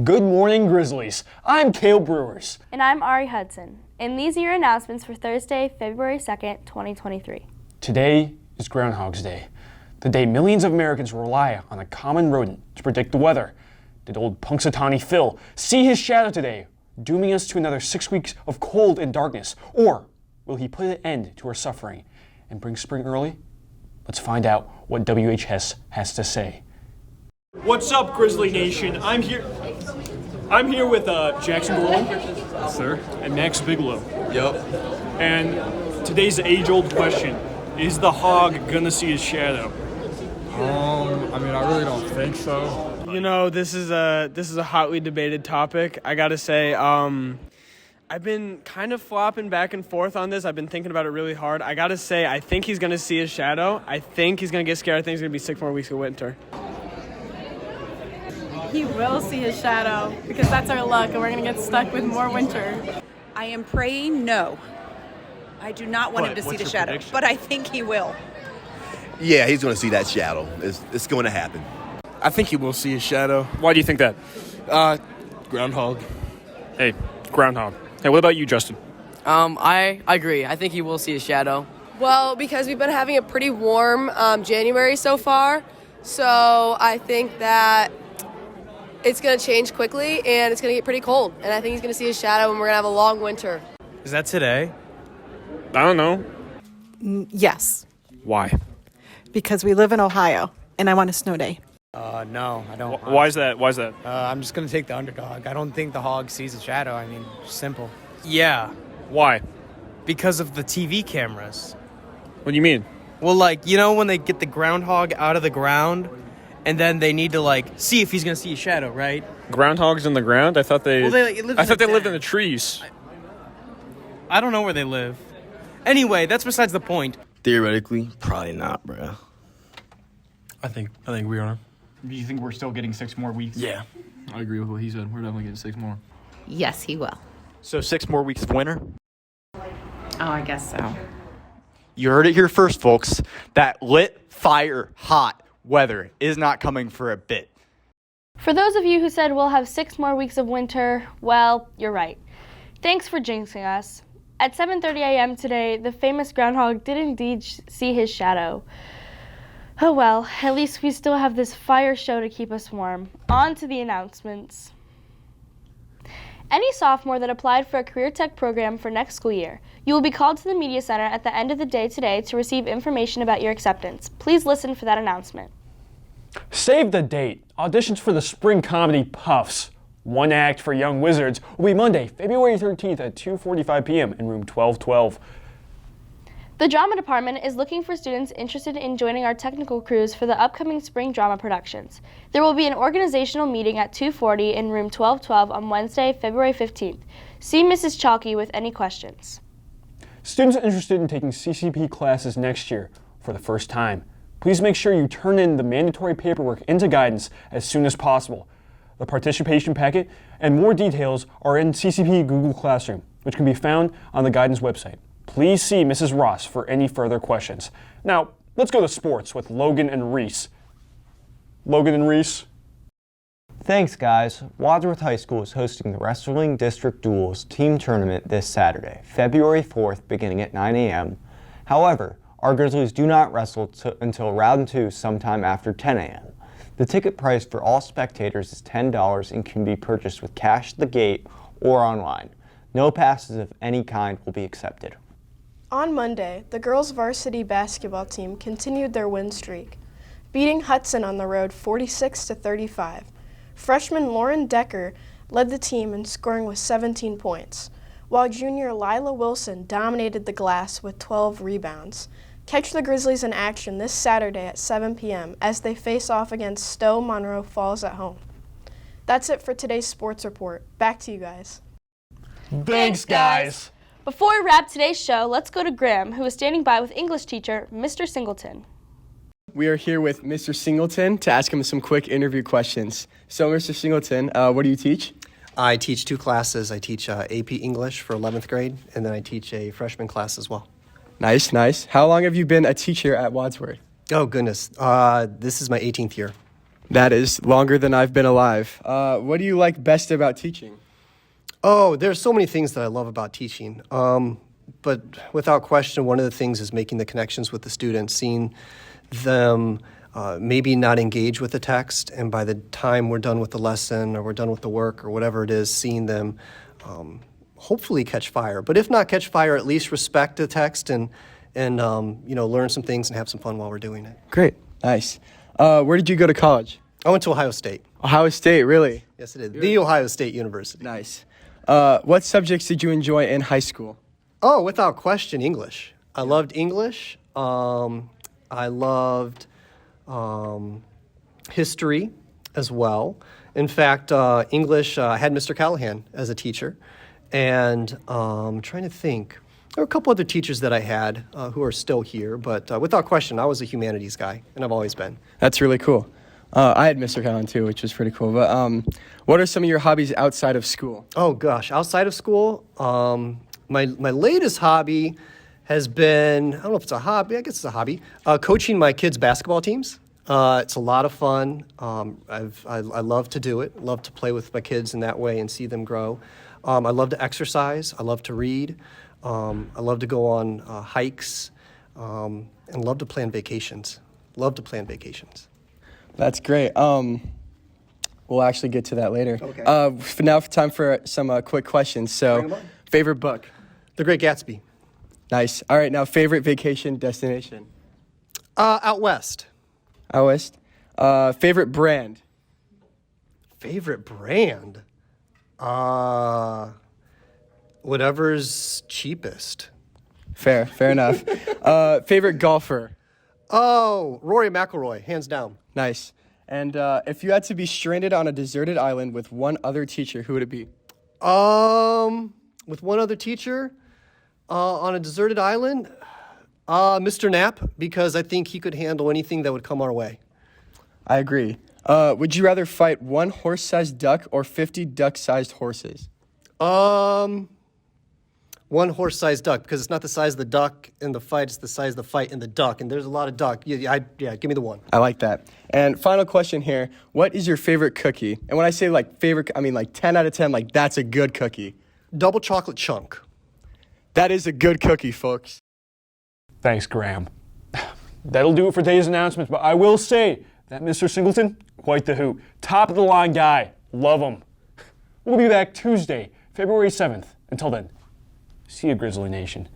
Good morning, Grizzlies. I'm Cale Brewers. And I'm Ari Hudson. And these are your announcements for Thursday, February 2nd, 2023. Today is Groundhog's Day, the day millions of Americans rely on a common rodent to predict the weather. Did old Punxsutawney Phil see his shadow today, dooming us to another 6 weeks of cold and darkness? Or will he put an end to our suffering and bring spring early? Let's find out what WHS has to say. What's up, Grizzly Nation? I'm here with Jackson Gorlin. Yes, sir. And Max Bigelow. Yep. And today's the age-old question: is the hog gonna see his shadow? I really don't think so. You know, this is a hotly debated topic. I gotta say, I've been kind of flopping back and forth on this. I've been thinking about it really hard. I gotta say, I think he's gonna see his shadow. I think he's gonna get scared. I think it's gonna be 6 more weeks of winter. He will see his shadow because that's our luck and we're going to get stuck with more winter. I am praying no. I do not want him to see the shadow, prediction? But I think he will. Yeah, he's going to see that shadow. It's going to happen. I think he will see his shadow. Why do you think that? Groundhog. Hey, Groundhog. Hey, what about you, Justin? I agree. I think he will see his shadow. Well, because we've been having a pretty warm January so far, so I think that it's going to change quickly, and it's going to get pretty cold. And I think he's going to see his shadow, and we're going to have a long winter. Is that today? I don't know. Yes. Why? Because we live in Ohio, and I want a snow day. No, I don't. Why is that? I'm just going to take the underdog. I don't think the hog sees a shadow. I mean, simple. Yeah. Why? Because of the TV cameras. What do you mean? Well, when they get the groundhog out of the ground, and then they need to, see if he's going to see a shadow, right? Groundhogs in the ground? I thought they lived in the trees. I don't know where they live. Anyway, that's besides the point. Theoretically, probably not, bro. I think we are. Do you think we're still getting 6 more weeks? Yeah. I agree with what he said. We're definitely getting 6 more. Yes, he will. So 6 more weeks of winter? Oh, I guess so. You heard it here first, folks. That lit, fire, hot weather is not coming for a bit. For those of you who said we'll have 6 more weeks of winter, well, you're right. Thanks for jinxing us. At 7:30 a.m. today, the famous groundhog did indeed see his shadow. Oh well, at least we still have this fire show to keep us warm. On to the announcements. Any sophomore that applied for a career tech program for next school year, you will be called to the media center at the end of the day today to receive information about your acceptance. Please listen for that announcement. Save the date. Auditions for the spring comedy Puffs, one act for young wizards, will be Monday, February 13th at 2:45 p.m. in room 1212. The drama department is looking for students interested in joining our technical crews for the upcoming spring drama productions. There will be an organizational meeting at 2:40 in room 1212 on Wednesday, February 15th. See Mrs. Chalky with any questions. Students interested in taking CCP classes next year for the first time, please make sure you turn in the mandatory paperwork into guidance as soon as possible. The participation packet and more details are in CCP Google Classroom, which can be found on the guidance website. Please see Mrs. Ross for any further questions. Now, let's go to sports with Logan and Reese. Logan and Reese. Thanks, guys. Wadsworth High School is hosting the Wrestling District Duels Team Tournament this Saturday, February 4th, beginning at 9 a.m. However, our Grizzlies do not wrestle until round 2 sometime after 10 a.m. The ticket price for all spectators is $10 and can be purchased with cash at the gate or online. No passes of any kind will be accepted. On Monday, the girls' varsity basketball team continued their win streak, beating Hudson on the road 46-35. Freshman Lauren Decker led the team in scoring with 17 points, while junior Lila Wilson dominated the glass with 12 rebounds. Catch the Grizzlies in action this Saturday at 7 p.m. as they face off against Stowe Monroe Falls at home. That's it for today's sports report. Back to you guys. Thanks, guys. Before we wrap today's show, let's go to Graham, who is standing by with English teacher, Mr. Singleton. We are here with Mr. Singleton to ask him some quick interview questions. So, Mr. Singleton, what do you teach? I teach 2 classes. I teach AP English for 11th grade, and then I teach a freshman class as well. Nice, nice. How long have you been a teacher at Wadsworth? Oh, goodness. This is my 18th year. That is longer than I've been alive. What do you like best about teaching? Oh, there's so many things that I love about teaching. But without question, one of the things is making the connections with the students, seeing them maybe not engage with the text, and by the time we're done with the lesson or we're done with the work or whatever it is, seeing them hopefully catch fire. But if not catch fire, at least respect the text and learn some things and have some fun while we're doing it. Great. Nice. Where did you go to college? I went to Ohio State. Ohio State, really? Yes, it is. The Ohio State University. Nice. What subjects did you enjoy in high school? Oh, without question, English. I loved English. I loved history as well. In fact, English, I had Mr. Callahan as a teacher. And I'm trying to think. There were a couple other teachers that I had who are still here. But without question, I was a humanities guy, and I've always been. That's really cool. I had Mr. Callahan too, which was pretty cool. But what are some of your hobbies outside of school? Oh, gosh. Outside of school, my latest hobby has been, I don't know if it's a hobby, I guess it's a hobby, coaching my kids' basketball teams. It's a lot of fun. I love to do it, love to play with my kids in that way and see them grow. I love to exercise. I love to read. I love to go on hikes and love to plan vacations. Love to plan vacations. That's great. We'll actually get to that later. Okay. For now, time for some quick questions. So, favorite book? The Great Gatsby. Nice. All right, now favorite vacation destination? Out west. Out west. Favorite brand? Favorite brand? Whatever's cheapest. Fair enough. Favorite golfer? Oh, Rory McIlroy, hands down. Nice. And if you had to be stranded on a deserted island with one other teacher, who would it be? With one other teacher on a deserted island, Mr. Knapp, because I think he could handle anything that would come our way. I agree. Would you rather fight one horse-sized duck or 50 duck-sized horses? One horse-sized duck, because it's not the size of the duck in the fight, it's the size of the fight in the duck, and there's a lot of duck. Yeah, give me the one. I like that. And final question here, what is your favorite cookie? And when I say like favorite, I mean like 10 out of 10, like that's a good cookie. Double chocolate chunk. That is a good cookie, folks. Thanks, Graham. That'll do it for today's announcements, but I will say that Mr. Singleton, quite the hoot. Top of the line guy. Love him. We'll be back Tuesday, February 7th. Until then, see you, Grizzly Nation.